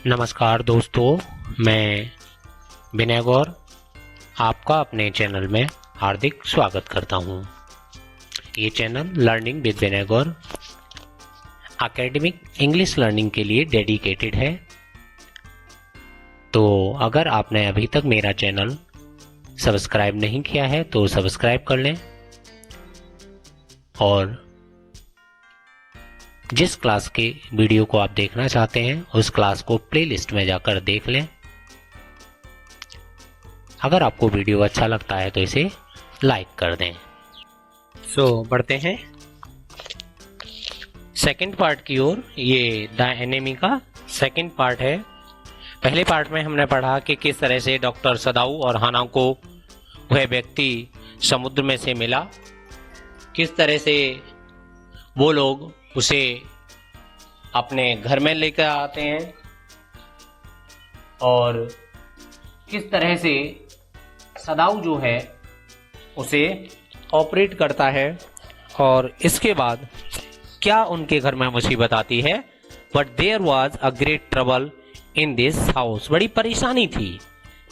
नमस्कार दोस्तों, मैं विनय गौर आपका अपने चैनल में हार्दिक स्वागत करता हूं। ये channel learning with Vinay Gaur academic English learning के लिए डेडिकेटेड है। तो अगर आपने अभी तक मेरा चैनल सब्सक्राइब नहीं किया है तो सब्सक्राइब कर लें और जिस क्लास के वीडियो को आप देखना चाहते हैं उस क्लास को प्लेलिस्ट में जाकर देख लें। अगर आपको वीडियो अच्छा लगता है तो इसे लाइक कर दें। बढ़ते हैं सेकंड पार्ट की ओर। ये द एनिमी का सेकंड पार्ट है। पहले पार्ट में हमने पढ़ा कि किस तरह से डॉक्टर सदाऊ और हाना को वह व्यक्ति समुद्र में से मिला, किस तरह से वो लोग उसे अपने घर में लेकर आते हैं और किस तरह से सदाऊ जो है उसे ऑपरेट करता है और इसके बाद क्या उनके घर में मुसीबत आती है। But there was a great trouble in this house. बड़ी परेशानी थी,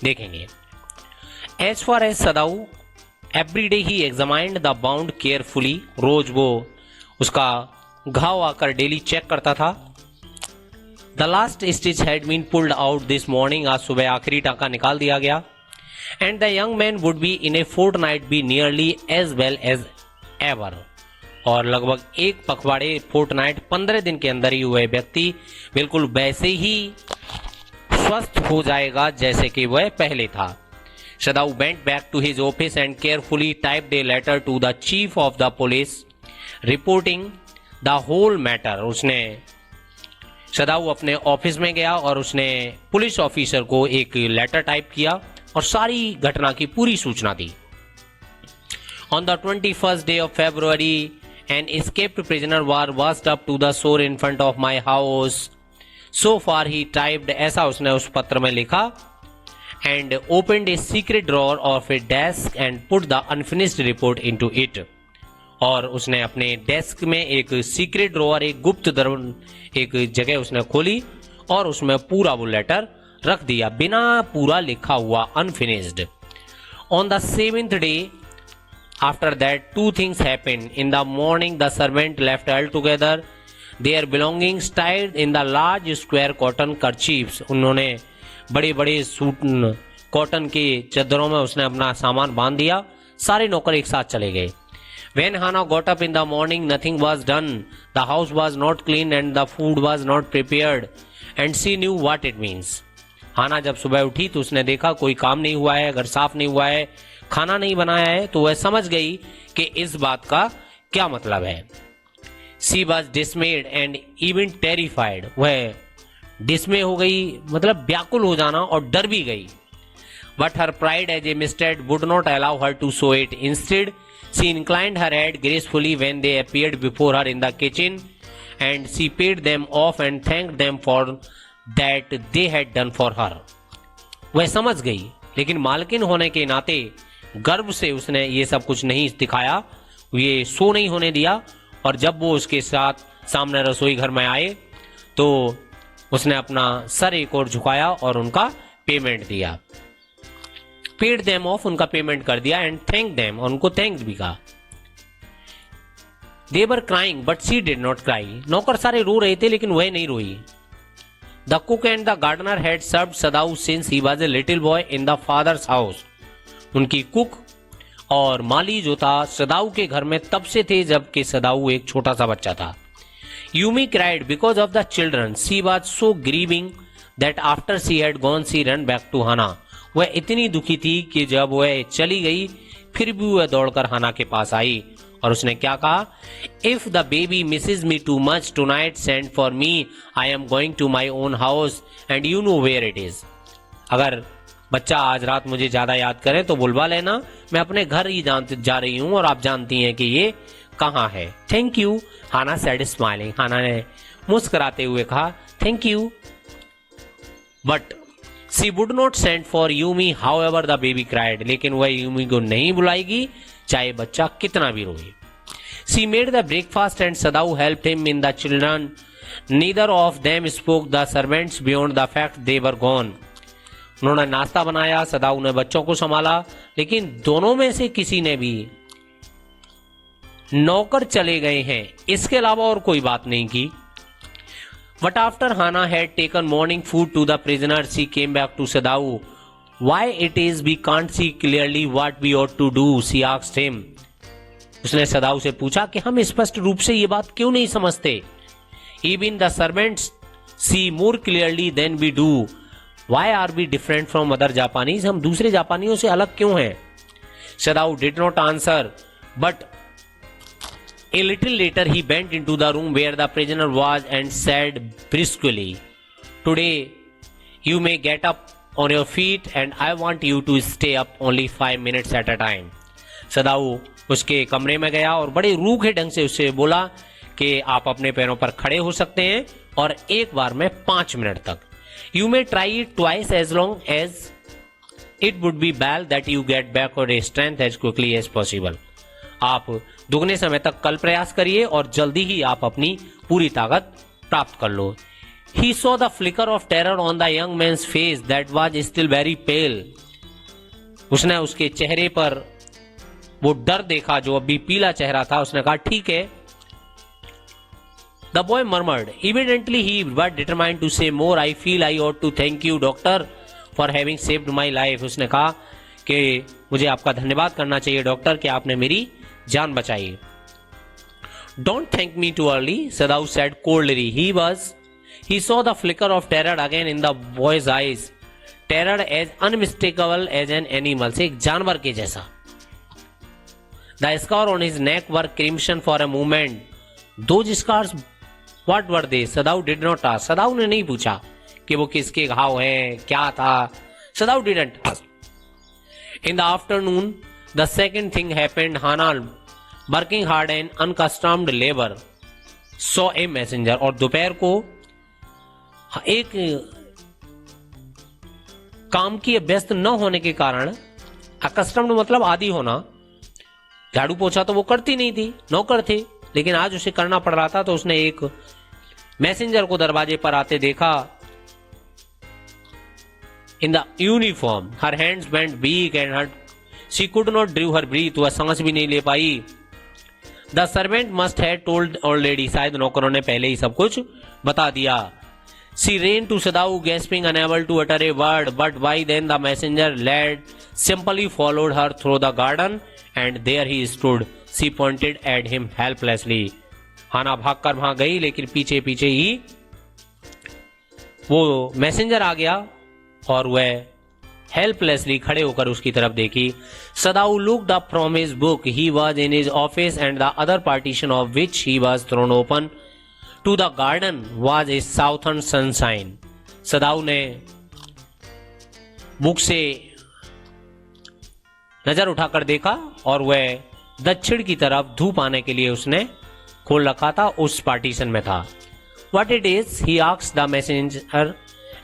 देखेंगे। As far as Sadao every day he examined the wound carefully. रोज वो उसका घाव आकर डेली चेक करता था। The last stitch had been pulled out this morning. आज सुबह आखिरी टाका निकाल दिया गया। And the young man would be in a fortnight be nearly as well as ever. और लगभग एक पखवाड़े फोर्टनाइट 15 दिन के अंदर ही हुए व्यक्ति बिल्कुल वैसे ही स्वस्थ हो जाएगा जैसे कि वह पहले था। Sadao went back to his office and carefully typed a letter to the chief of the police reporting the whole matter. उसने सदाऊ अपने ऑफिस में गया और उसने पुलिस ऑफिसर को एक लेटर टाइप किया और सारी घटना की पूरी सूचना दी। On the 21st day of February an escaped prisoner was washed up to the shore in front of my house. So far he typed, ऐसा उसने उस पत्र में लिखा, and opened a secret drawer of a desk and put the unfinished report into it. और उसने अपने desk में एक सीक्रेट ड्रॉअर, एक गुप्त एक जगह उसने खोली और उसमें पूरा वो लेटर रख दिया बिना पूरा लिखा हुआ, unfinished. On the 7th day after that two things happened. In the morning the servant left all together their belongings tied in the large square cotton kerchiefs. उन्होंने बड़े बड़े सूट कॉटन के चादरों में उसने अपना सामान बांध दिया। सारे नौकर एक साथ चले गए। When Hannah got up in the morning, nothing was done. The house was not clean and the food was not prepared. And she knew what it means. हाना जब सुबह उठी तो उसने देखा कोई काम नहीं हुआ है, घर साफ नहीं हुआ है, खाना नहीं बनाया है, तो वह समझ गई कि इस बात का क्या मतलब है। She was dismayed and even terrified. वह डिस्मे हो गई, मतलब व्याकुल हो जाना, और डर भी गई। But her pride as a mistake would not allow her to show it. Instead, she inclined her head gracefully when they appeared before her in the kitchen, and she paid them off and thanked them for that they had done for her. वह समझ गई, लेकिन मालकिन होने के नाते गर्व से उसने ये सब कुछ नहीं दिखाया, ये शो नहीं होने दिया। और जब वो उसके साथ सामने रसोई घर में आए तो उसने अपना सर एक और झुकाया और उनका पेमेंट दिया। पेड देम ऑफ, उनका पेमेंट कर दिया। एंड थैंक देम, और उनको थैंक्स भी कहा। They were crying but she did not cry. नौकर सारे रो रहे थे लेकिन वह नहीं रोई। The cook and the gardener had served Sadao since he was a little boy in the father's house. उनकी कुक और माली जो था सदाऊ के घर में तब से थे जबकि सदाऊ एक छोटा सा बच्चा था। Yumi cried because of the children. She was so grieving that after she had gone she run back to Hana. वह इतनी दुखी थी कि जब वह चली गई फिर भी वह दौड़कर हाना के पास आई और उसने क्या कहा, if the baby misses me too much tonight send for me, I am going to my own house and you know where it is. अगर बच्चा आज रात मुझे ज्यादा याद करे तो बुलवा लेना, मैं अपने घर ही जा रही हूं और आप जानती हैं कि ये कहाँ है। Thank you, Hana said smiling. Hana ने मुस्कुराते हुए कहा thank you. But She would not send for Yumi, however the baby cried. लेकिन वह यूमी को नहीं बुलाएगी चाहे बच्चा कितना भी रोए। She made the breakfast and Sadao helped him in the children. Neither of them spoke the servants beyond the fact they were gone. उन्होंने नाश्ता बनाया, सदाऊ ने बच्चों को संभाला, लेकिन दोनों में से किसी ने भी नौकर चले गए हैं इसके अलावा और कोई बात नहीं की. But after Hannah had taken morning food to the prisoner, she came back to Sadao. Why it is we can't see clearly what we ought to do? She asked him. उसने सदाऊ से पूछा कि हम स्पष्ट रूप से ये बात क्यों नहीं समझते. Even the servants see more clearly than we do. Why are we different from other Japanese? हम दूसरे जापानियों से अलग क्यों हैं? Sadao did not answer, but a little later he went into the room where the prisoner was and said briskly, "Today you may get up on your feet and I want you to stay up only 5 minutes at a time." सदाऊ उसके कमरे में गया और बड़े रूखे ढंग से उससे बोला कि आप अपने पैरों पर खड़े हो सकते हैं और एक बार में 5 मिनट तक. You may try it twice as long as it would be well that you get back your strength as quickly as possible. आप दुगने समय तक कल प्रयास करिए और जल्दी ही आप अपनी पूरी ताकत प्राप्त कर लो. He saw the flicker of terror on the young man's face that was still very pale. उसने उसके चेहरे पर वो डर देखा जो अभी पीला चेहरा था. उसने कहा ठीक है. The boy murmured. Evidently he was determined to say more. I feel I ought to thank you, doctor, for having saved my life. उसने कहा कि मुझे आपका धन्यवाद करना चाहिए डॉक्टर कि आपने मेरी जान बचाई. Don't thank me too early, Sadao said coldly. He saw the flicker of terror again in the boy's eyes. Terror as unmistakable as an animal. एक जानवर के जैसा. The scar on his neck were crimson for a moment. Those scars, what were they? Sadao did not ask. सदाऊ ने नहीं पूछा कि वो किसके घाव हैं, क्या था. Sadao didn't ask. In the afternoon, the second thing happened. Hannah, working hard and unaccustomed labor, saw a messenger. और दोपहर को एक काम की व्यस्त न होने के कारण, अकस्टम्ड मतलब आदी होना, झाड़ू पोछा तो वो करती नहीं थी, नौकर थे, लेकिन आज उसे करना पड़ रहा था. तो उसने एक मैसेंजर को दरवाजे पर आते देखा. In the uniform, her hands went weak and she could not draw her breath. वह सांस भी नहीं ले पाई. The servant must have told already. शायद नौकरों ने पहले ही सब कुछ बता दिया. She ran to Sadao, gasping, unable to utter a word. But by then the messenger lad simply followed her through the garden, and there he stood. She pointed at him helplessly. हाना भागकर वहां गई, लेकिन पीछे पीछे ही वो messenger आ गया और वह हेल्पलेसली खड़े होकर उसकी तरफ देखी. Sadao looked up from his book. He was in his office, and the other partition of which he was thrown open to the garden was a southern sunshine. Sadao ने book से नजर उठाकर देखा और वह दक्षिण की तरफ धूप आने के लिए उसने खोल रखा था, उस पार्टीशन में था. What it is? He asked the messenger,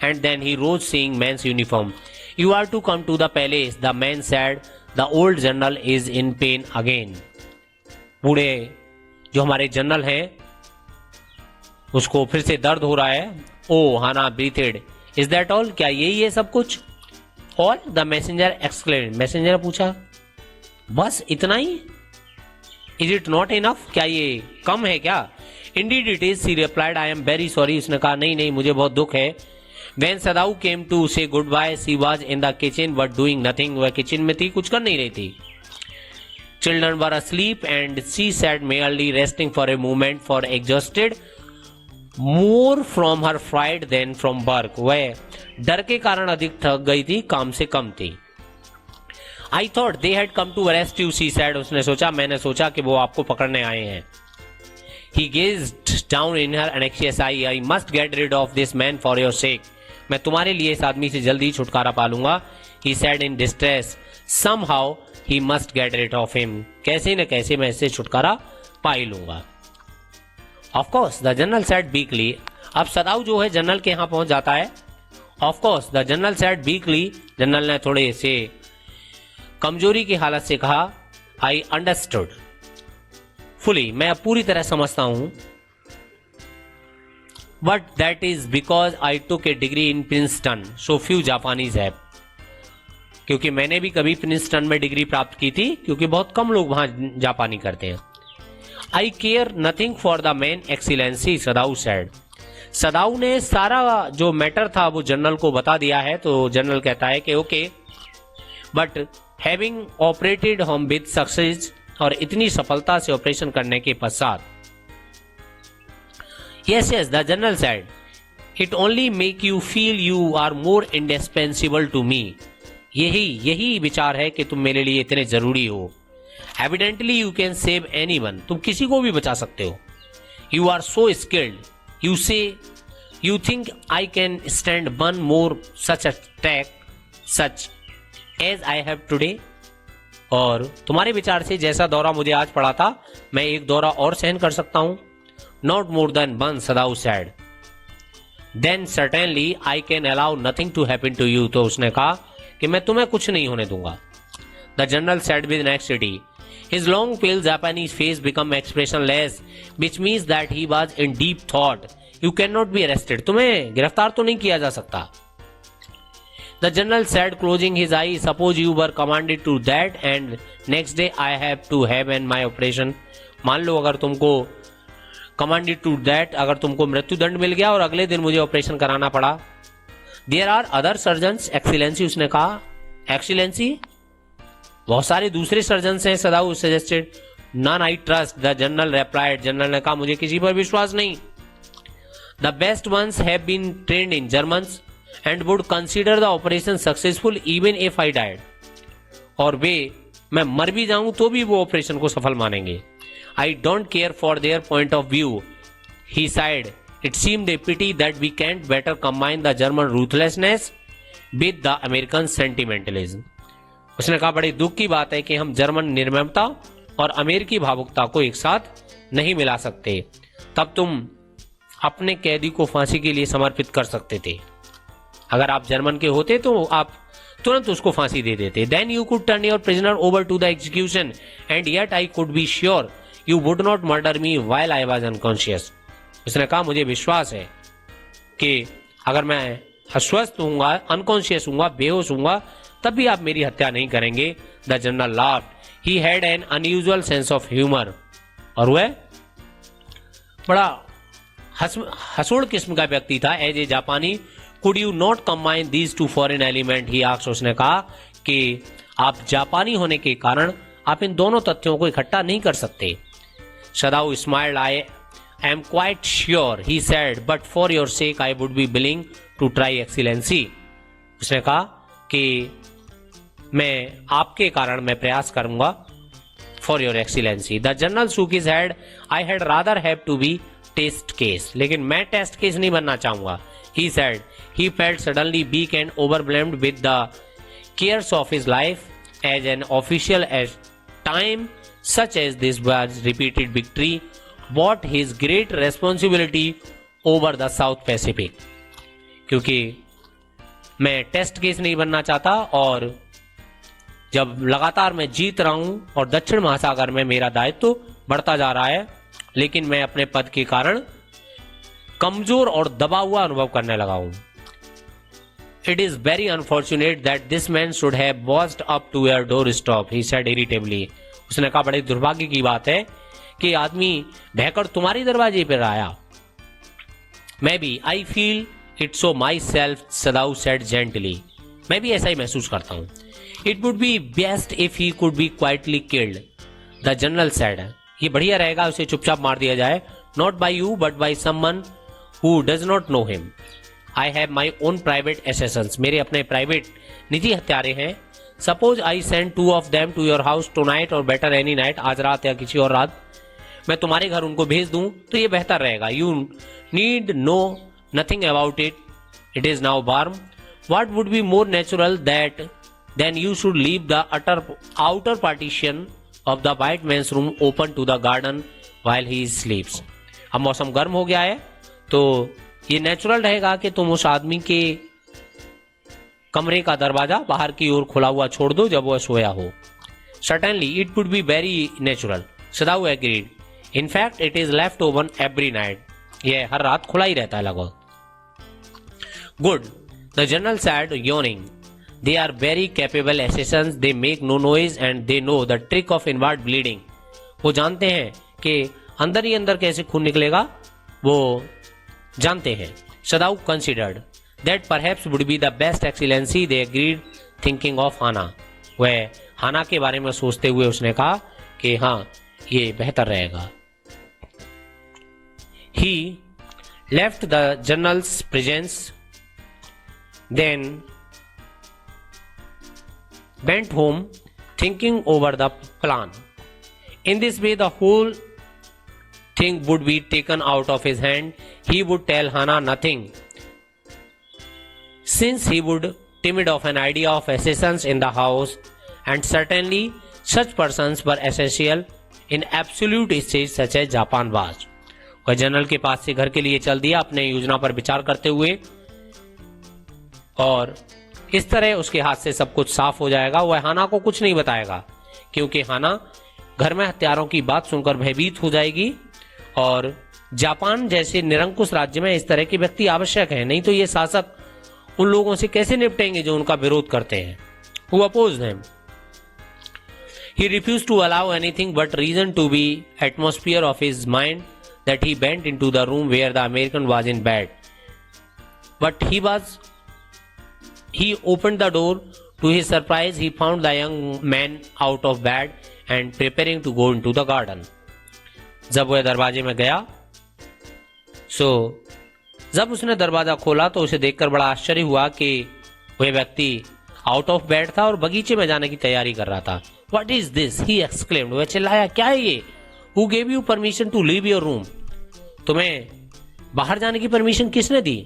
and then he rose, seeing man's uniform. You are to come to the palace. The man said, the old general is in pain again. बूढ़े जो हमारे general हैं उसको फिर से दर्द हो रहा है. ओ हाना ब्रीथेड. Is that all? क्या यही है सब कुछ? All? The messenger exclaimed. Messenger पूछा, बस इतना ही? Is it not enough? क्या ये कम है क्या? Indeed it is, she replied. I am very sorry. उसने कहा नहीं नहीं मुझे बहुत दुख है. When Sadao came to say goodbye, she was in the kitchen but doing nothing. वह किचन में थी, कुछ कर नहीं रही थी. Children were asleep and she sat merely resting for a moment, for exhausted more from her fright than from work. वह डर के कारण अधिक थक गई थी, काम से कम थी. I thought they had come to arrest you, she said. उसने सोचा, मैंने सोचा कि वो आपको पकड़ने आए हैं. He gazed down in her anxious eye. I must get rid of this man for your sake. मैं तुम्हारे लिए इस आदमी से जल्दी छुटकारा पा लूंगा. He said in distress. Somehow he must get rid of him. कैसे न कैसे मैं इससे छुटकारा पा ही लूंगा. Of course, the general said weakly. अब सदाऊ जो है जनरल के यहाँ पहुंच जाता है. Of course, the general said weakly. General ने थोड़े से कमजोरी की हालत से कहा, I understood. fully, मैं अब पूरी तरह समझता हूं. But that is because I took a degree in Princeton, so few Japanese have. क्योंकि मैंने भी कभी प्रिंसटन में डिग्री प्राप्त की थी, क्योंकि बहुत कम लोग वहां जापानी करते हैं. I care nothing for the man excellency, Sadao said. Sadao ने सारा जो मैटर था वो जनरल को बता दिया है. तो जनरल कहता है कि okay, but having operated home with success, और इतनी सफलता से ऑपरेशन करने के पश्चात, yes yes the general said, it only make you feel you are more indispensable to me. यही विचार है कि तुम मेरे लिए इतने जरूरी हो. Evidently you can save anyone, तुम किसी को भी बचा सकते हो. You are so skilled, you say you think I can stand one more such attack such as I have today. और तुम्हारे विचार से जैसा दौरा मुझे आज पड़ा था, मैं एक दौरा और सहन कर सकता हूं. Not more than one, Sadao said. Then certainly I can allow nothing to happen to you. तो उसने कहा कि मैं तुम्हें कुछ नहीं होने दूंगा. The general said with anxiety. His long pale Japanese face became expressionless, which means that he was in deep thought. You cannot be arrested. तुम्हें गिरफ्तार तो नहीं किया जा सकता. The general said, closing his eyes, suppose you were commanded to that and next day I have to have in my operation. मान लो अगर तुमको commanded to that, अगर तुमको मृत्युदंड मिल गया और अगले दिन मुझे ऑपरेशन कराना पड़ा. There are other surgeons, excellency, उसने कहा. एक्सीलेंसी, बहुत सारे दूसरे सर्जन्स हैं, Sadao suggested. None I trust, the general replied. General ने कहा मुझे किसी पर विश्वास नहीं. The best ones have been trained in Germans and would consider the operation successful even if I died. और वे, मैं मर भी जाऊं तो भी वो ऑपरेशन को सफल मानेंगे. I don't care for their point of view, he said. It seemed a pity that we can't better combine the German ruthlessness with the American sentimentalism. उसने कहा बड़ी दुख की बात है कि हम जर्मन निर्ममता और अमेरिकी भावुकता को एक साथ नहीं मिला सकते. तब तुम अपने कैदी को फांसी के लिए समर्पित कर सकते थे. अगर आप जर्मन के होते तो आप तुरंत उसको फांसी दे देते. Then you could turn your prisoner over to the execution and yet I could be sure you would not murder me while I was unconscious. उसने कहा मुझे विश्वास है कि अगर मैं अस्वस्थ हूंगा, अनकॉन्शियस हूंगा, बेहोश हूंगा, तब भी आप मेरी हत्या नहीं करेंगे. The general laughed. He had an unusual sense of humour. और वह बड़ा हंसोड़ किस्म का व्यक्ति था. एज ए जापानी, could you not combine these two foreign element, he asked. उसने कहा कि आप जापानी होने के कारण आप इन दोनों तथ्यों को इकट्ठा नहीं कर सकते. Sadao smiled. I am quite sure, he said, but for your sake I would be willing to try excellency. उसने कहा कि मैं आपके कारण मैं प्रयास करूंगा. For your excellency. The general shook his head. I had rather have to be test case, लेकिन मैं टेस्ट केस नहीं बनना चाहूंगा. He said. He felt suddenly weak and overwhelmed with the cares of his life as an official. As time such as this was repeated victory brought his great responsibility over the South Pacific. क्योंकि मैं test case नहीं बनना चाहता, और जब लगातार मैं जीत रहा हूं और दक्षिण महासागर में मेरा दायित्व तो बढ़ता जा रहा है, लेकिन मैं अपने पद के कारण कमजोर और दबा हुआ अनुभव करने लगा हूं. It is very unfortunate that this man should have washed up to your doorstep, he said irritably. उसने कहा बड़े दुर्भाग्य की बात है कि आदमी बहकर तुम्हारे दरवाजे पर आया. मैं भी, I feel it so myself, Sadao said gently. मैं भी ऐसा ही महसूस करता हूं. It would be best if he could be quietly killed, the general said. ये बढ़िया रहेगा उसे चुपचाप मार दिया जाए. Not by you but by someone who does not know him. I have my own private assassins. मेरे अपने प्राइवेट निजी हत्यारे हैं. Suppose I send 2 of them to your house tonight, और बेटर एनी नाइट, आज रात या किसी और रात मैं तुम्हारे घर उनको भेज दूं तो ये बेहतर रहेगा. You need know nothing about it. It is now warm. What would be more natural than you should leave the outer partition of the white man's room open to the garden while he sleeps. अब मौसम गर्म हो गया है तो ये natural रहेगा कि तुम उस आदमी के कमरे का दरवाजा बाहर की ओर खुला हुआ छोड़ दो जब वह सोया हो. Certainly it would be very natural. Sadao agreed. In fact it is left open every night, यह हर रात खुला ही रहता है लगभग। Good, the general sad yawning. They are very capable assassins. They make no noise and they know the trick of inward bleeding. वो जानते हैं कि अंदर ही अंदर कैसे खून निकलेगा, वो जानते हैं। सदाउ considered that perhaps would be the best excellency. They agreed, thinking of Hana. वह हाना के बारे में सोचते हुए उसने कहा कि हाँ ये बेहतर रहेगा। He left the general's presence, then went home thinking over the plan. In this way the whole thing would be taken out of his hand. He would tell Hana nothing, since he would timid of an idea of assassins in the house, and certainly such persons were essential in absolute stage such as Japan was. वह general के पास से घर के लिए चल दिया अपने योजना पर विचार करते हुए, और इस तरह उसके हाथ से सब कुछ साफ हो जाएगा। वह हाना को कुछ नहीं बताएगा, क्योंकि हाना घर में हथियारों की बात सुनकर भयभीत हो जाएगी, और जापान जैसे निरंकुश राज्य में इस तरह के व्यक्ति आवश्यक हैं, नहीं तो ये शासक उन लोगों से कैसे निपटेंगे जो उनका विरोध करते हैं, who oppose them. He refused to allow anything but reason to be atmosphere of his mind that he went into the room where the American was in bed. But he opened the door. To his surprise, he found the young man out of bed and preparing to go into the garden. जब वह दरवाजे में गया, जब उसने दरवाजा खोला तो उसे देखकर बड़ा आश्चर्य हुआ कि वह व्यक्ति आउट ऑफ बेड था और बगीचे में जाने की तैयारी कर रहा था। What is this? He exclaimed. वह चिल्लाया, क्या है ये? Who gave you permission to leave your room? तुम्हें बाहर जाने की परमिशन किसने दी?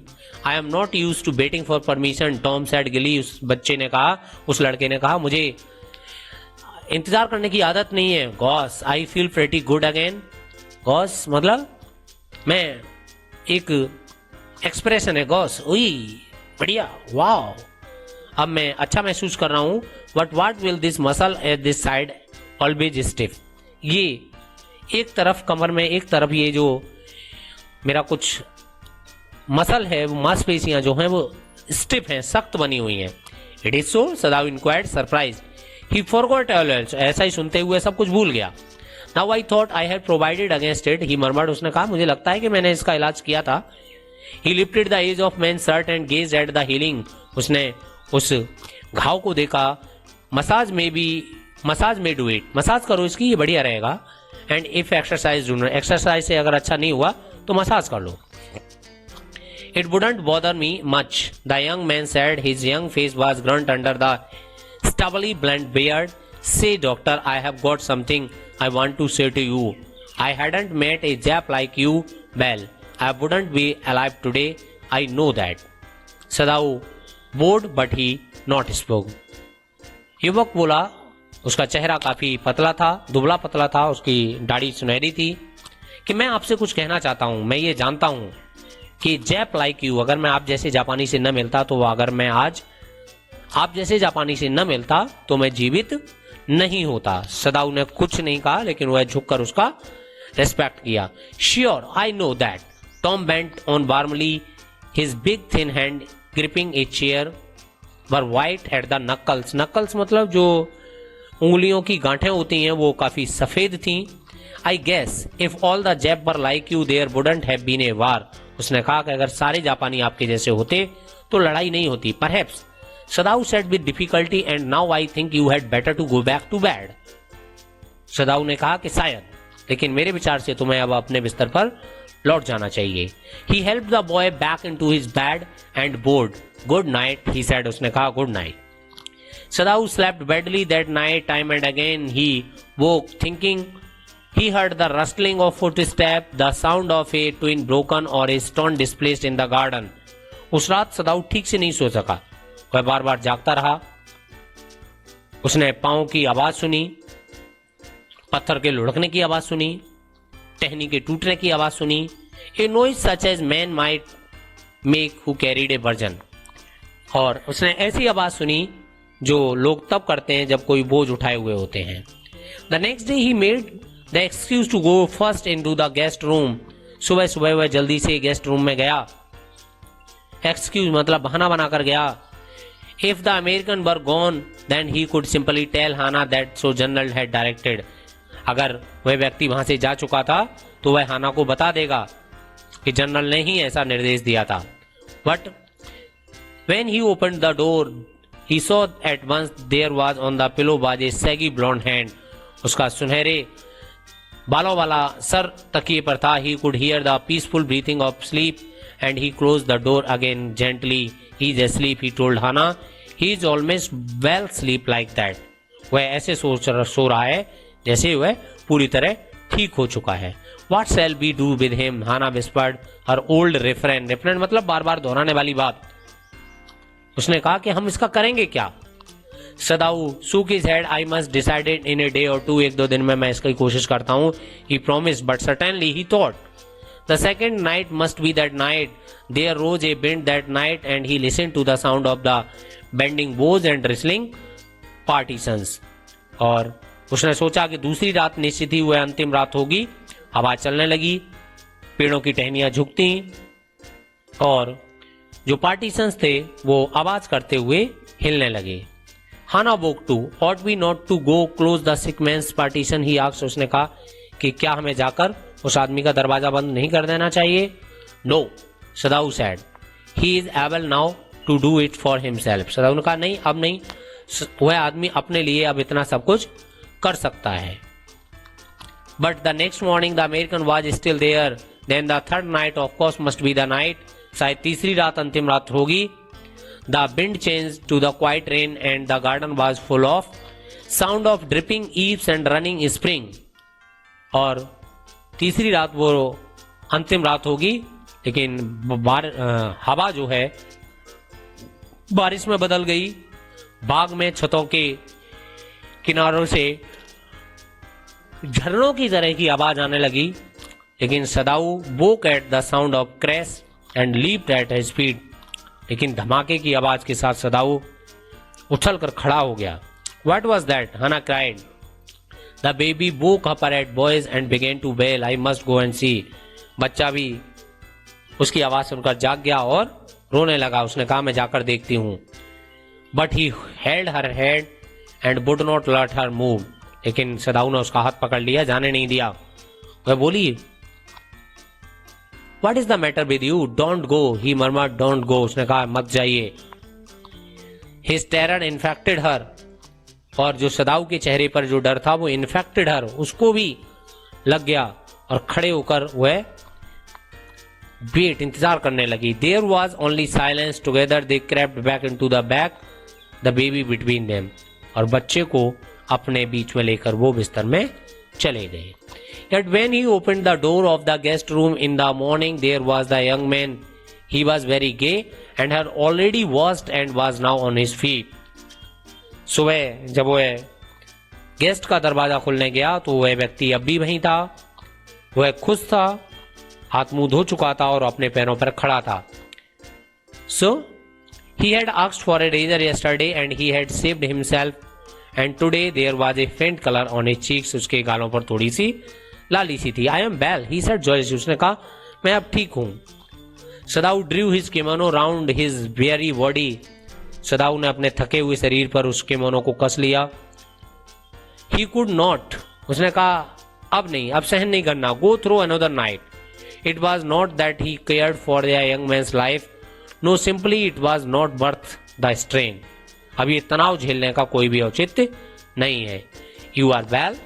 I am not used to waiting for permission, Tom said gaily. उस बच्चे ने कहा, उस लड़के ने कहा, मुझे इंतजार करने की आदत नहीं है। Gosh, I feel pretty good again. Gosh मतलब मैं एक एक्सप्रेशन है, gosh, उई बढ़िया, वाओ, अब मैं अच्छा महसूस कर रहा हूं। But what will this muscle at this side always stiff? ये एक तरफ कमर में, एक तरफ ये जो मेरा कुछ मसल है, वो मांसपेशियां जो हैं वो स्टिफ हैं, सख्त बनी हुई हैं। It is so, सदाव inquired surprise. He forgot all else, ऐसा ही सुनते हुए सब कुछ भूल गया। Now I thought I have provided against it, he murmured, उसने कहा मुझे लगता है कि मैंने इसका इलाज किया था। He lifted the edge of man shirt and gazed at the healing, उसने उस घाव को देखा। मसाज में डू इट, मसाज करो इसकी, ये बढ़िया रहेगा। And if exercise do not, exercise से अगर अच्छा नहीं हुआ तो मसाज कर लो। It wouldn't bother me much, the young man said. His young face was gaunt under the stubbly blonde beard. Say, doctor, I have got something I want to say to you. I hadn't met a Jap like you. Well, I wouldn't be alive today. I know that. Sadao bowed, but he not spoke. युवक बोला, उसका चेहरा काफी पतला था, दुबला पतला था, उसकी दाढ़ी सुनहरी थी, कि मैं आपसे कुछ कहना चाहता हूं। मैं ये जानता हूं कि जैप लाइक यू, अगर मैं आप जैसे जापानी से न मिलता, तो अगर मैं आज आप जैसे जापानी से न मिलता तो मैं जीवित नहीं होता। सदाऊ ने कुछ नहीं कहा, लेकिन वह झुककर उसका रेस्पेक्ट किया। Sure, I know that. Tom bent on warmly, his big thin hand gripping a chair were white at the knuckles. Knuckles मतलब जो उंगलियों की गांठें होती हैं वो काफी सफेद थीं। I guess if all the Jap were like you there wouldn't have been a war. उसने कहा कि अगर सारे जापानी आपके जैसे होते तो लड़ाई नहीं होती। Perhaps, Sadao said with difficulty, and now I think you had better to go back to bed. Sadao ने कहा कि शायद, लेकिन मेरे विचार से तुम्हें अब अपने बिस्तर पर लौट जाना चाहिए। He helped the boy back into his bed and bowed. Good night, he said, उसने कहा good night. Sadao slept badly that night, time and again he woke thinking. He heard the rustling of footsteps, the sound of a twin broken or a stone displaced in the garden. उस रात सदाऊ ठीक से नहीं सो सका, वह बार बार जागता रहा। उसने पांव की आवाज सुनी, पत्थर के लुढ़कने की आवाज सुनी, टहनी के टूटने की आवाज सुनी। A noise such as man might make who carried a burden. और उसने ऐसी आवाज सुनी जो लोग तब करते हैं जब कोई बोझ उठाए हुए होते हैं। The next day he made the excuse to go first into the guest room, सुबह सुबह वह जल्दी से गेस्ट रूम में गया। एक्सक्यूज मतलब बहाना बनाकर गया। If the American were gone then he could simply tell Hana that so general had directed, अगर वह व्यक्ति वहां से जा चुका था तो वह हाना को बता देगा कि जनरल ने ही ऐसा निर्देश दिया था। But when he opened the door he saw at once there was on the pillow was a shaggy blond hand, उसका सुनहरे बालों वाला सर तकिए पर था। He could hear the peaceful breathing of sleep and he close the door again gently. He is asleep, he told Hana. He is almost well sleep like that, वह ऐसे सो रहा है जैसे वह पूरी तरह ठीक हो चुका है। What shall we do with him? Hana whispered her old refrain. Refrain मतलब बार बार दोहराने वाली बात। उसने कहा कि हम इसका करेंगे क्या। सदाऊ shook his head. I must decide it in a day or two. एक दो दिन में मैं इसकी कोशिश करता हूँ। He promised, but certainly he thought. The second night must be that night. There rose a wind that night, and he listened to the sound of the bending boughs and bristling partisans. और उसने सोचा कि दूसरी रात निश्चित ही वह अंतिम रात होगी। हवा चलने लगी, पेड़ों की टहनियां झुकती और जो पार्टीशंस थे वो आवाज करते हुए हिलने लगे। Hana woke too, ought we not to go close the sick man's partition, he asked, उसने कहा कि क्या हमें जाकर उस आदमी का दरवाजा बंद नहीं कर देना चाहिए। No, Sadao said, he is able now to do it for himself, Sadao ने कहा नहीं, अब नहीं, वह आदमी अपने लिए अब इतना सब कुछ कर सकता है। But the next morning the American was still there. Then the third night of course must be the night. शायद तीसरी रात अंतिम रात होगी। The wind changed to the quiet rain and the garden was full of sound of dripping eaves and running spring. और तीसरी रात वो अंतिम रात होगी, लेकिन हवा जो है बारिश में बदल गई। बाग में छतों के किनारों से झरनों की तरह की आवाज आने लगी। लेकिन Sadao woke at the sound of crash and leaped at his feet, लेकिन धमाके की आवाज के साथ सदाऊ उछलकर खड़ा हो गया। What was that? Hana cried. The baby woke up at boys and began to bawl, I must go and see. बच्चा भी उसकी आवाज सुनकर जाग गया और रोने लगा। उसने कहा मैं जाकर देखती हूँ। But he held her head and would not let her move, लेकिन सदाऊ ने उसका हाथ पकड़ लिया, जाने नहीं दिया। वह बोली what is the matter with you? Don't go, he murmured, don't go, उसने कहा मत जाइए। हिज टेरर इन्फेक्टेड हर, और जो सदाऊ के चेहरे पर जो डर था वो इन्फेक्टेड हर, उसको भी लग गया और खड़े होकर वह वेट इंतजार करने लगी। There was only silence, together they crept back into the bag, the baby between them, और बच्चे को अपने बीच में लेकर वो बिस्तर में चले गए। Yet when he opened the door of the guest room in the morning, there was the young man. He was very gay and had already washed and was now on his feet. सुबह जब वह guest का दरवाजा खोलने गया तो वह व्यक्ति अब भी वहीं था। वह खुश था, हाथ मुंह धो चुका था और अपने पैरों पर खड़ा था। So he had asked for a razor yesterday and he had shaved himself and today there was a faint color on his cheeks. उसके गालों पर थोड़ी सी लाली सी थी। I am well, he said joyously. उसने कहा मैं अब ठीक हूँ। सदाऊ drew his kimono round his weary body. सदाऊ ने अपने थके हुए शरीर पर उस किमोनो को कस लिया। He could not, उसने कहा अब नहीं, अब सहन नहीं करना। Go through another night. It was not that he cared for the young man's life. No, simply it was not worth the strain. अब ये तनाव झेलने का कोई भी औचित्य नहीं है। You are well?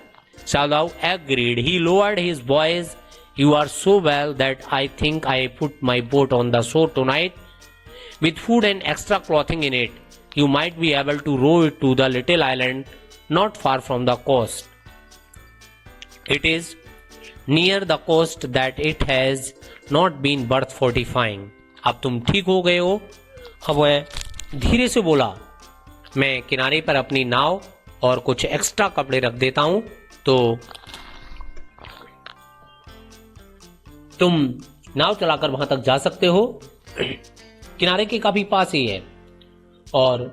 Sadao agreed. He lowered his voice. You are so well that I think I put my boat on the shore tonight with food and extra clothing in it. You might be able to row it to the little island not far from the coast. It is near the coast that it has not been worth fortifying. अब तुम ठीक हो गए हो। अब वह धीरे से बोला मैं किनारे पर अपनी नाव और कुछ एक्स्ट्रा कपड़े रख देता हूं, तो तुम नाव चलाकर वहां तक जा सकते हो। किनारे के काफी पास ही है और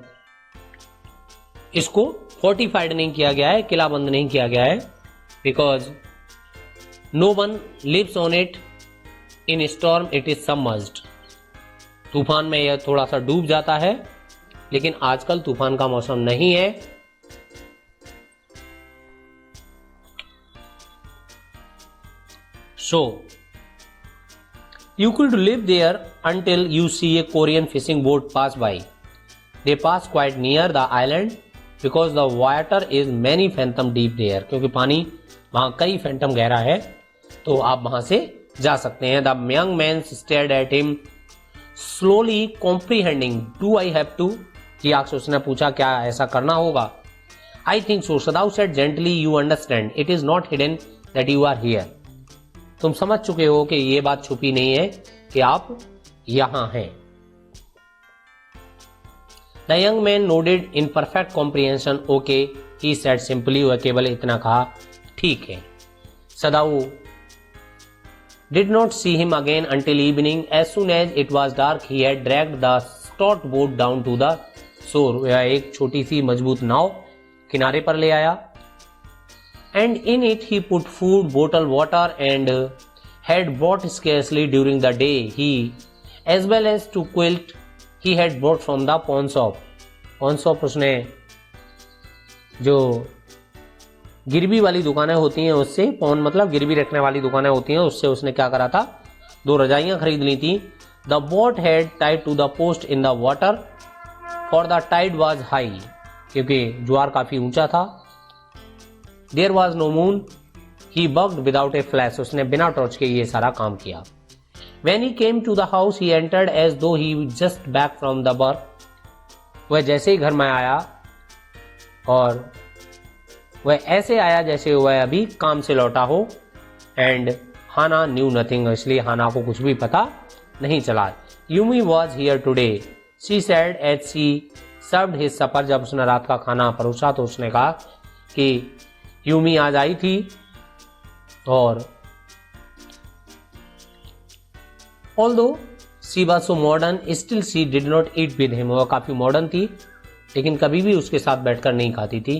इसको फोर्टिफाइड नहीं किया गया है, किला बंद नहीं किया गया है, because no one lives on it, in storm it is submerged. तूफान में यह थोड़ा सा डूब जाता है, लेकिन आजकल तूफान का मौसम नहीं है। सो you could live there until you see a Korean fishing boat pass by. They pass quite near the island because the water is many fathom deep there. क्योंकि पानी वहां कई फैंटम गहरा है, तो आप वहां से जा सकते हैं। The young man stared at him, slowly comprehending. Do I have to? जियाक से उसने पूछा, क्या ऐसा करना होगा? I think so. सदाऊ said gently, you understand. It is not hidden that you are here. तुम समझ चुके हो कि ये बात छुपी नहीं है कि आप यहां हैं। The young man nodded in perfect comprehension. Okay, he said simply. वह केवल इतना कहा, ठीक है। सदाऊ did not see him again until evening. As soon as it was dark, he had dragged the stout boat down to the shore. वह एक छोटी सी मजबूत नाव किनारे पर ले आया। And in it he put food, bottled water, and had bought scarcely during the day. He, as well as to quilt, he had bought from the pawn shop. pawn shop उसने जो गिरवी वाली दुकानें होती हैं उससे, pawn मतलब गिरवी रखने वाली दुकानें होती हैं, उससे उसने क्या करा था, 2 रजाइयां खरीद ली थी। The boat had tied to the post in the water, for the tide was high. क्योंकि ज्वार काफी ऊंचा था। There was no moon. He bugged without a flash. उसने बिना टॉर्च के ये सारा काम किया। When he came to the house, he entered as though he was just back from the work. वह जैसे ही घर में आया और वह ऐसे आया जैसे वह अभी काम से लौटा हो। And Hana knew nothing. इसलिए हाना को कुछ भी पता नहीं चला। Yumi was here today. She said as she served his supper. जब उसने रात का खाना परोसा तो उसने कहा कि यूमी आज आई थी, और although she was so modern, still she did not eat with him. वह काफी मॉडर्न थी, लेकिन कभी भी उसके साथ बैठकर नहीं खाती थी।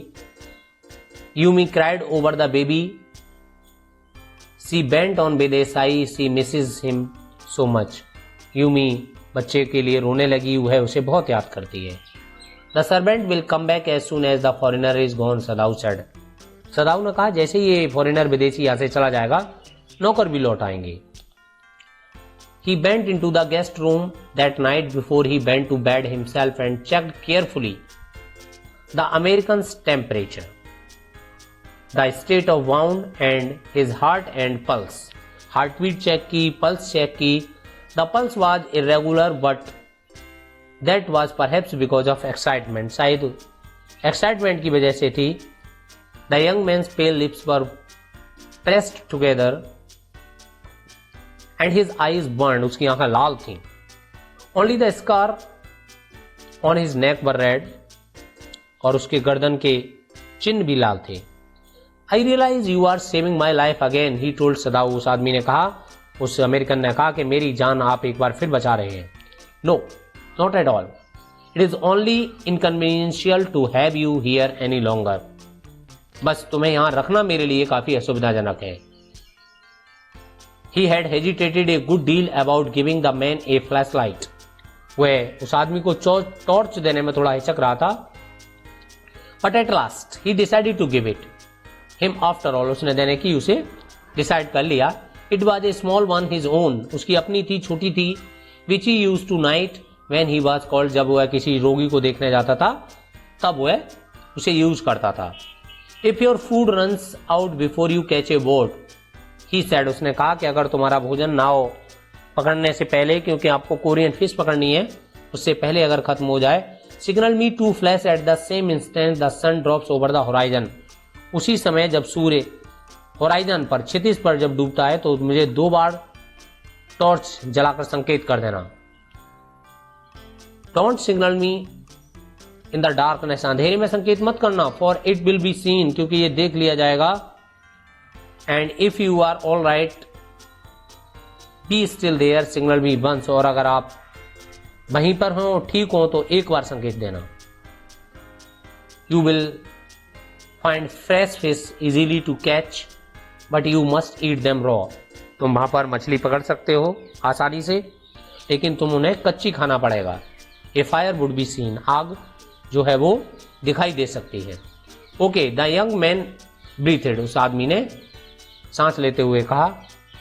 Yumi cried over the baby. She bent on with a sigh. She misses him so much. Yumi बच्चे के लिए रोने लगी, वह उसे बहुत याद करती है। The servant will come back as soon as the foreigner is gone, सदाऊ said. सदाऊ ने कहा, जैसे ये फॉरेनर विदेशी यहां से चला जाएगा, नौकर भी लौट आएंगे। He went into the guest room that night before he went to bed himself and checked carefully the American's temperature, the state of wound and his heart and pulse. Heartbeat check की, pulse check की। The pulse was irregular, but that was perhaps because of excitement. शायद excitement की वजह से थी। The young man's pale lips were pressed together and his eyes burned. उसकी आंखें लाल थीं। Only the scar on his neck were red. और उसके गर्दन के चिन्ह भी लाल थे। I realize you are saving my life again, he told सदाऊ। उस आदमी ने कहा, उस अमेरिकन ने कहा कि मेरी जान आप एक बार फिर बचा रहे हैं। No, not at all. It is only inconveniential to have you here any longer. बस तुम्हें यहां रखना मेरे लिए काफी असुविधाजनक है। He had hesitated a good deal about giving the man a flashlight. वह उस आदमी को टॉर्च देने में थोड़ा हिचक रहा था। But at last he decided to give it him after all. उसने देने की उसे डिसाइड कर लिया। It was a small one, his own. उसकी अपनी थी, छोटी थी, which he used to night when he was called. जब वह किसी रोगी को देखने जाता था तब वह उसे यूज करता था। If your food runs out before you catch a boat, he said. उसने कहा कि अगर तुम्हारा भोजन नाव पकड़ने से पहले, क्योंकि आपको कोरियन फिश पकड़नी है, उससे पहले अगर खत्म हो जाए, signal me to flash at the same instant the sun drops over the horizon. उसी समय जब सूर्य होराइजन पर, क्षितिज पर जब डूबता है, तो मुझे 2 बार टॉर्च जलाकर संकेत कर देना। Don't signal me in the darkness. अंधेरे में संकेत मत करना। For it will be seen. क्योंकि ये देख लिया जाएगा। And if you are all right, be still there. Signal me once. और अगर आप वहीं पर हो, ठीक हो, तो एक बार संकेत देना। You will find fresh fish easily to catch. But you must eat them raw. तुम वहां पर मछली पकड़ सकते हो आसानी से, लेकिन तुम उन्हें कच्ची खाना पड़ेगा। ए फायर वुड बी सीन, आग जो है वो दिखाई दे सकती है। ओके, द यंग मैन ब्रीथेड, उस आदमी ने सांस लेते हुए कहा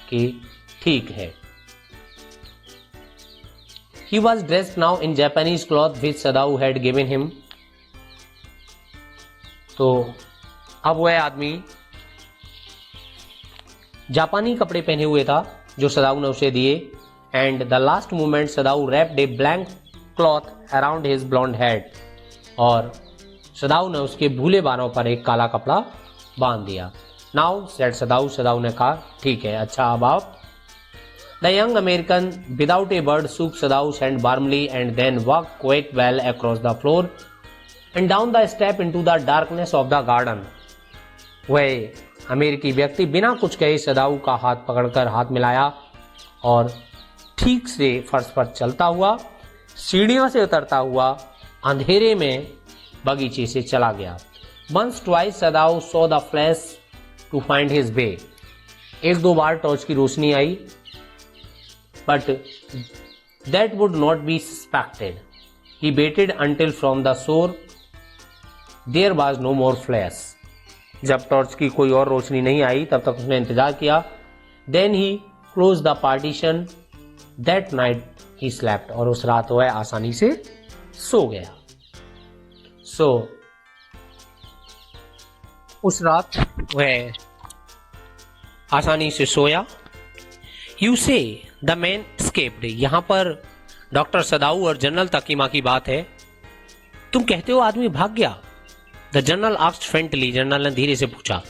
कि ठीक है। He was dressed now in Japanese cloth which Sadao had given him. तो अब वह आदमी जापानी कपड़े पहने हुए था जो सदाऊ ने उसे दिए। And the last moment Sadao wrapped a blank cloth around his blond head, और सदाऊ ने उसके भूले बालों पर एक काला कपड़ा बांध दिया। नाउ सेड सदाऊ, सदाऊ ने कहा ठीक है, अच्छा अब आप। The young American, without a word, shook Sadau's hand warmly and then walked quite well across the floor and down the step into the darkness of the garden. वह अमेरिकी व्यक्ति बिना कुछ कहे सदाऊ का हाथ पकड़कर हाथ मिलाया और ठीक से फर्श पर चलता हुआ, सीढ़ियों से उतरता हुआ अंधेरे में बगीचे से चला गया। Once twice Sadao saw the flash to find his way. एक दो बार टॉर्च की रोशनी आई, but that would not be suspected. He waited until from the shore there was no more flash. जब टॉर्च की कोई और रोशनी नहीं आई तब तक उसने इंतजार किया। Then he closed the partition. That night he slept. और उस रात वह आसानी से सो गया। उस रात वह आसानी से सोया। You say the man escaped. यहां पर डॉक्टर सदाऊ और जनरल तकीमा की बात है। तुम कहते हो आदमी भाग गया। The general asked friendly, general ने धीरे से पूछा।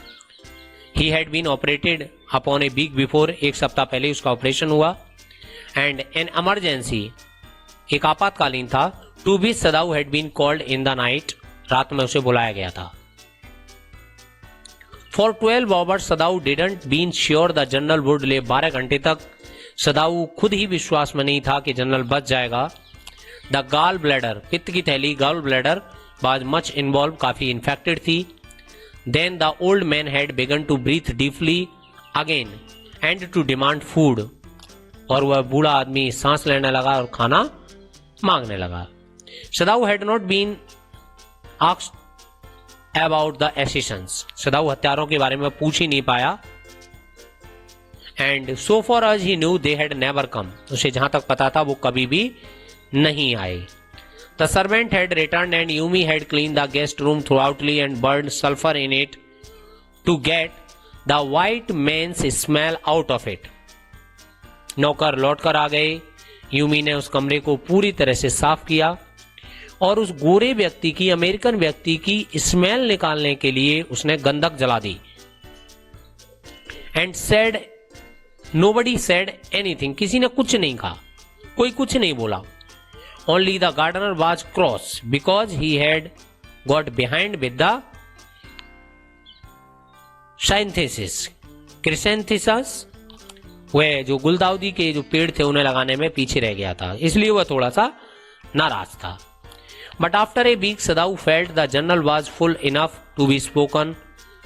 He had been operated upon a week before, एक सप्ताह पहले उसका ऑपरेशन हुआ। एंड एन इमरजेंसी, एक आपातकालीन था। To be Sadao had been called in the night, रात में उसे बुलाया गया था। For 12 hours Sadao didn't been sure the general would live, 12 घंटे तक सदाऊ खुद ही विश्वास में नहीं था कि जनरल बच जाएगा। द गॉल ब्लैडर, पित्त की थैली, gall bladder was much involve, काफी इन्फेक्टेड थी। Then the old man had begun to breathe deeply again and to demand food, और वह बूढ़ा आदमी सांस लेने लगा और खाना मांगने लगा। Sadao had not been asked about the assassins, Sadao हत्यारों के बारे में पूछ ही नहीं पाया। And so far as he knew they had never come, उसे जहां तक पता था वो कभी भी नहीं आए। The servant had return and Yumi had clean the guest room thoroughly and burn sulphur in it to get the white man's smell out of it. नौकर लौटकर आ गए, यूमी ने उस कमरे को पूरी तरह से साफ किया और उस गोरे व्यक्ति की, अमेरिकन व्यक्ति की स्मेल निकालने के लिए उसने गंधक जला दी। And said, nobody said anything, किसी ने कुछ नहीं कहा, कोई कुछ नहीं बोला। Only the gardener was cross because he had got behind with the synthesis chrysanthemums, वह जो गुलदाउदी के जो पेड़ थे उन्हें लगाने में पीछे रह गया था, इसलिए वह थोड़ा सा नाराज था। But after a week, Sadao felt the general was full enough to be spoken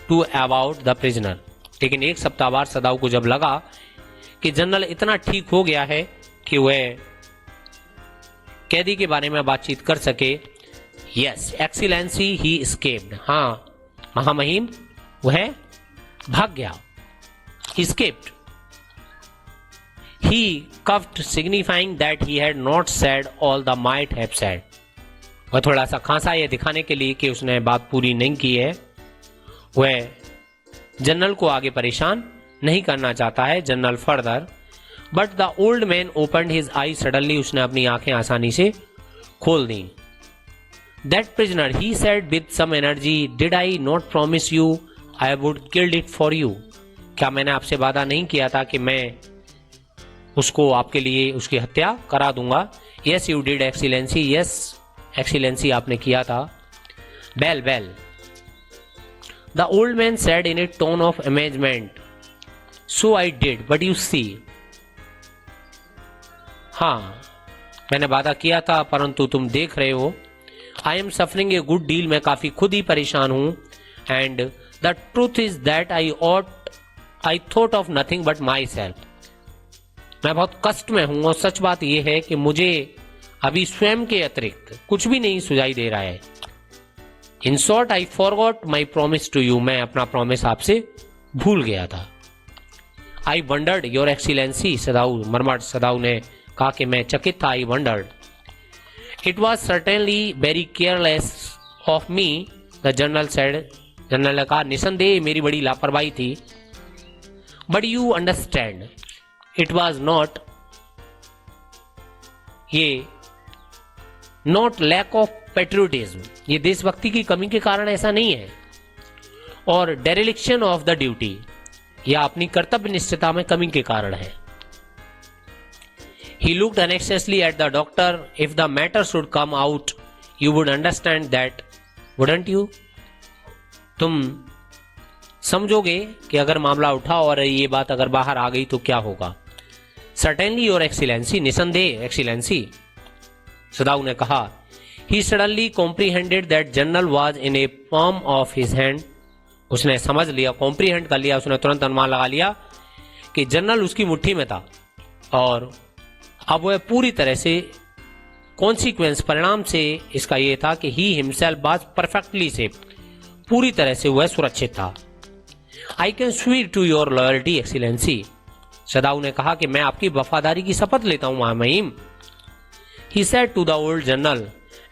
to about the prisoner. लेकिन एक सप्ताह बाद सदाऊ को जब लगा कि जनरल इतना ठीक हो गया है कि वह कैदी के बारे में बातचीत कर सके। यस एक्सीलेंसी ही एस्केप्ड, हाँ महामहिम वह भाग गया। Escaped, he coughed signifying that he had not said all the might have said. वह थोड़ा सा खांसा, यह दिखाने के लिए कि उसने बात पूरी नहीं की है। वह जनरल को आगे परेशान नहीं करना चाहता है। General further, but the old man opened his eye suddenly, उसने अपनी आंखें आसानी से खोल दी। That prisoner, he said with some energy, did I not promise you I would killed it for you, क्या मैंने आपसे वादा नहीं किया था कि मैं उसको आपके लिए उसकी हत्या करा दूंगा। Yes you did excellency, yes excellency आपने किया था। Well well, the old man said in a tone of amazement, so I did but you see, हाँ मैंने वादा किया था परंतु तुम देख रहे हो। I am suffering a good deal, मैं काफी खुद ही परेशान हूं। And the truth is that I ought I thought of nothing but myself. मैं बहुत कष्ट में हूं और सच बात यह है कि मुझे अभी स्वयं के अतिरिक्त कुछ भी नहीं सुझाई दे रहा है। In short I forgot my promise to you. मैं अपना प्रॉमिस आपसे भूल गया था। I wondered your excellency, Sadao murmured Sadao ने कहा कि मैं चकित था। I wondered. It was certainly very careless of me, the general said. General ने कहा निसंदेह मेरी बड़ी लापरवाही थी। But you understand it was not, ये नॉट लैक ऑफ पेट्रियोटिज्म, ये देशभक्ति की कमी के कारण ऐसा नहीं है, और डेरिलिक्शन ऑफ द ड्यूटी, या अपनी कर्तव्य निष्ठता में कमी के कारण है। He looked anxiously at the doctor. If the matter should come out, you would understand that, wouldn't you? तुम समझोगे कि अगर मामला उठा और ये बात अगर बाहर आ गई तो क्या होगा। Certainly your excellency, निसंदेह एक्सीलेंसी, सदाऊ ने कहा। He suddenly comprehended that general was in a palm of his hand. उसने समझ लिया, कॉम्प्रीहेंड कर लिया, उसने तुरंत अनुमान लगा लिया कि जनरल उसकी मुट्ठी में था और अब वह पूरी तरह से कॉन्सिक्वेंस, परिणाम से इसका यह था कि he himself was perfectly safe, पूरी तरह से वह सुरक्षित था। I can swear to your loyalty excellency, Sadao ने कहा कि मैं आपकी वफादारी की शपथ लेता हूं महामहिम। He said to the old general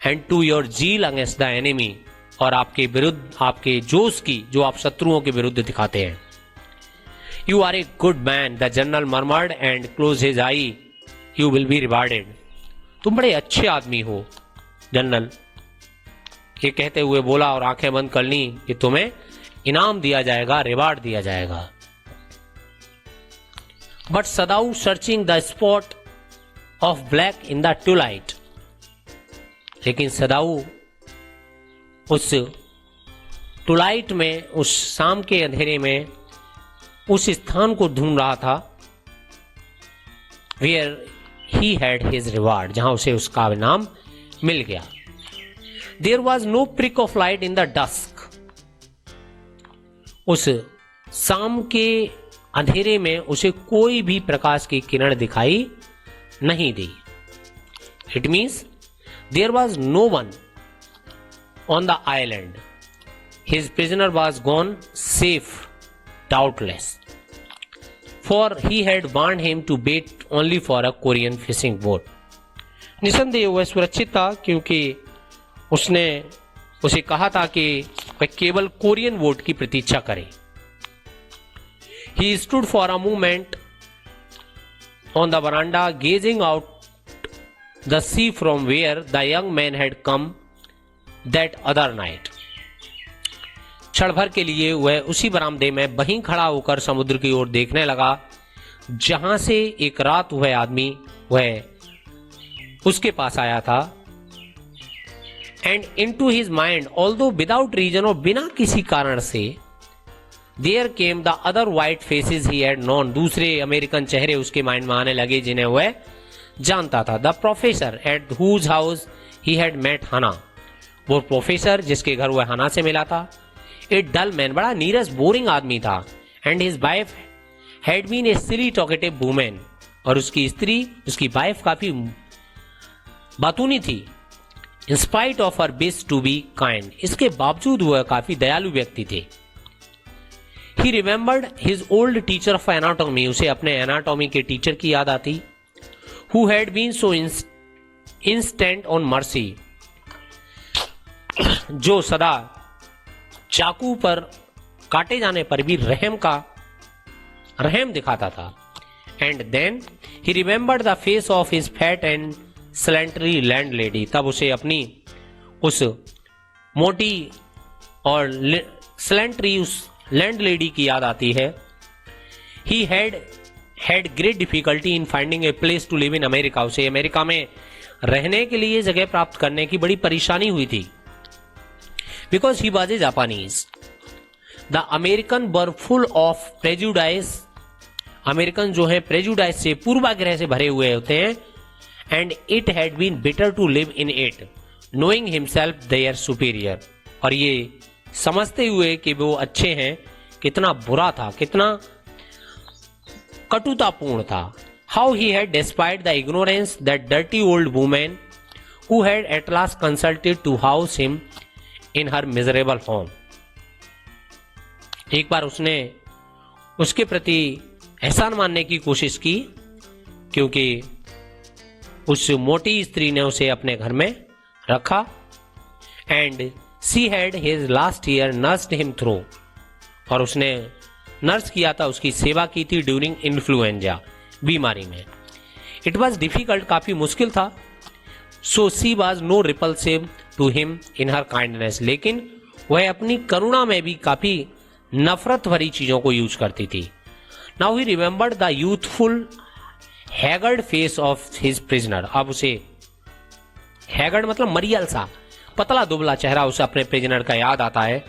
and to your zeal against the enemy, और आपके विरुद्ध, आपके जोश की जो आप शत्रुओं के विरुद्ध दिखाते हैं। You are a good man, the general murmured and close his eye, you will be rewarded. तुम बड़े अच्छे आदमी हो जनरल, ये कहते हुए बोला और आंखें बंद कर ली कि तुम्हें इनाम दिया जाएगा, रिवार्ड दिया जाएगा। But Sadao searching the spot of black in the twilight, लेकिन सदाऊ उस ट्यूलाइट में, उस शाम के अंधेरे में उस स्थान को ढूंढ रहा था where he had his reward, जहां उसे उसका इनाम मिल गया। There was no prick of light in the dusk, उस शाम के अंधेरे में उसे कोई भी प्रकाश की किरण दिखाई नहीं दी। It means there was no one on the island, his prisoner was gone safe doubtless, for he had warned him to wait only for a Korean fishing boat. निसंदेह वह सुरक्षित था क्योंकि उसने उसे कहा था कि वह केवल कोरियन बोट की प्रतीक्षा करे। He stood for a moment on the veranda gazing out the sea from where the young man had come that other night. क्षण भर के लिए वह उसी बरामदे में वहीं खड़ा होकर समुद्र की ओर देखने लगा जहां से एक रात वह आदमी वह उसके पास आया था। And into his mind although without reason, और बिना किसी कारण से, there came the other white faces he had known, दूसरे अमेरिकन चेहरे उसके माइंड में आने लगे जिन्हें वह जानता था। The professor at whose house he had met Hana, वो प्रोफेसर जिसके घर वह हना से मिला था। एक डल मैन, बड़ा नीरस बोरिंग आदमी था। And his wife had been a silly talkative woman, और उसकी स्त्री, उसकी वाइफ काफी बातूनी थी। In spite of her wish to be kind, इसके बावजूद वह काफी दयालु व्यक्ति थे। He remembered his old teacher of anatomy, उसे अपने एनाटॉमी के टीचर की याद आती। Who had been so instant on mercy, जो सदा चाकू पर काटे जाने पर भी रहम दिखाता था। And then he remembered the face of his fat and slatternly landlady, तब उसे अपनी उस मोटी और स्लेंटरी उस लैंड लेडी की याद आती है। He had great difficulty in finding a place to live in America, उसे अमेरिका में रहने के लिए जगह प्राप्त करने की बड़ी परेशानी हुई थी। Because he was a Japanese. The American were full of prejudice. American जो है प्रेजुडाइज से, पूर्वाग्रह से भरे हुए होते हैं। And it had been better to live in it, knowing himself their superior. और ये समझते हुए कि वो अच्छे हैं, कितना बुरा था, कितना कटुतापूर्ण था। How he had despised the ignorance that dirty old woman who had at last consulted to house him in her miserable home. एक बार उसने उसके प्रति एहसान मानने की कोशिश की, क्योंकि उस मोटी स्त्री ने उसे अपने घर में रखा। And she had his last year nursed him through, और उसने नर्स किया था, उसकी सेवा की थी ड्यूरिंग इन्फ्लुएंजा, बीमारी में। इट वॉज डिफिकल्ट, काफी मुश्किल था। So she was no repulsive to him in her kindness, लेकिन वह अपनी करुणा में भी काफी नफरत भरी चीजों को यूज करती थी। Now he remembered the youthful haggard face of his prisoner. अब उसे हैगर्ड मतलब मरियल सा, पतला दुबला चेहरा उसे अपने प्रिजनर का याद आता है।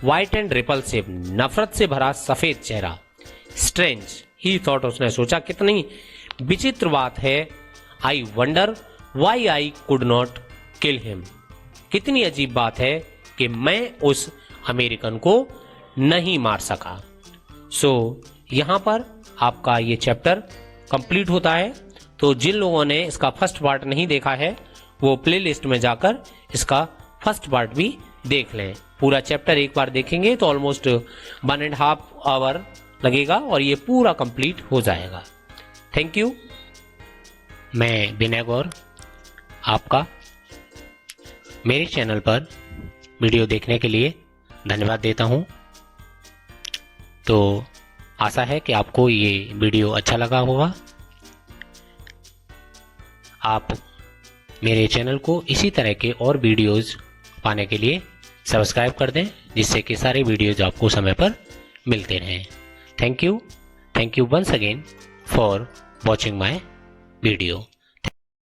वाइट एंड रिपल्सिव, नफरत से भरा सफेद चेहरा। स्ट्रेंज ही थॉट, उसने सोचा कितनी विचित्र बात है। I wonder why I could not kill him, कितनी अजीब बात है कि मैं उस अमेरिकन को नहीं मार सका। सो यहां पर आपका ये चैप्टर कंप्लीट होता है। तो जिन लोगों ने इसका फर्स्ट पार्ट नहीं देखा है वो प्लेलिस्ट में जाकर इसका फर्स्ट पार्ट भी देख लें। पूरा चैप्टर एक बार देखेंगे तो ऑलमोस्ट 1.5 आवर लगेगा और ये पूरा कंप्लीट हो जाएगा। Thank you. मैं विनय गौर आपका मेरे चैनल पर वीडियो देखने के लिए धन्यवाद देता हूँ। तो आशा है कि आपको ये वीडियो अच्छा लगा होगा। आप मेरे चैनल को इसी तरह के और वीडियोस पाने के लिए सब्सक्राइब कर दें, जिससे कि सारे वीडियोज आपको समय पर मिलते रहें। Thank you once again for watching my video.